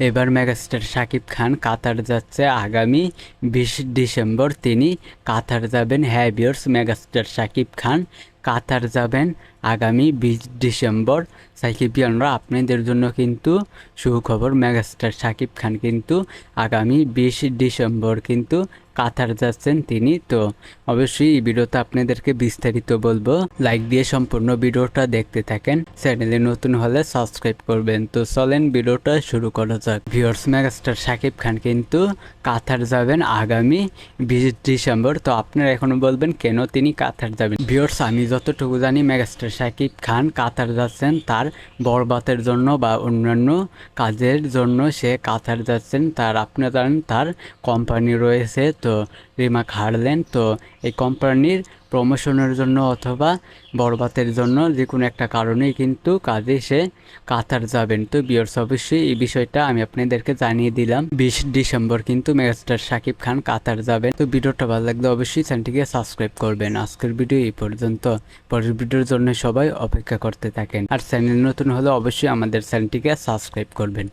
এবার মেগাস্টার শাকিব খান কাতার যাচ্ছে আগামী 20 ডিসেম্বর। তিনি কাতার যাবেন। হ্যাঁ ভিউয়ার্স, মেগাস্টার শাকিব খান কাতার যাবেন আগামী 20 ডিসেম্বর। সাকিবিয়ানরা, আপনাদের জন্য কিন্তু সুখবর, মেগাস্টার শাকিব খান কিন্তু আগামী 20 ডিসেম্বর কিন্তু কাতার যাচ্ছেন তিনি। তো অবশ্যই এই ভিডিওতে আপনাদেরকে বিস্তারিত বলবো, লাইক দিয়ে সম্পূর্ণ ভিডিওটা দেখতে থাকেন। চ্যানেলে নতুন হলে সাবস্ক্রাইব করবেন। তো চলেন ভিডিওটা শুরু করা যাক। ভিউয়ার্স, মেগাস্টার শাকিব খান কিন্তু কাতার যাবেন আগামী 20 ডিসেম্বর। তো আপনারা এখনো বলবেন কেন তিনি কাতার যাবেন। ভিউয়ার্স, আমি যতটুকু জানি মেগাস্টার শাকিব খান কাতার যাচ্ছেন তার বরবাতের জন্য বা অন্যান্য কাজের জন্য সে কাতার যাচ্ছেন। আপনারা জানেন তার কোম্পানি রয়েছে, তো রিমাক হারল্যান্ড। তো এই কোম্পানির প্রমোশনের জন্য অথবা বরবাতের জন্য যে কোনো একটা কারণেই কিন্তু কাজে সে কাতার যাবেন। তো ভিউয়ার্স, অবশ্যই এই বিষয়টা আমি আপনাদেরকে জানিয়ে দিলাম। 20 ডিসেম্বর কিন্তু মেগাস্টার শাকিব খান কাতার যাবেন। তো ভিডিওটা ভালো লাগলে অবশ্যই চ্যানেলটিকে সাবস্ক্রাইব করবেন। আজকের ভিডিও এই পর্যন্ত। পরের ভিডিওর জন্য সবাই অপেক্ষা করতে থাকেন। আর চ্যানেল নতুন হলে অবশ্যই আমাদের চ্যানেলটিকে সাবস্ক্রাইব করবেন।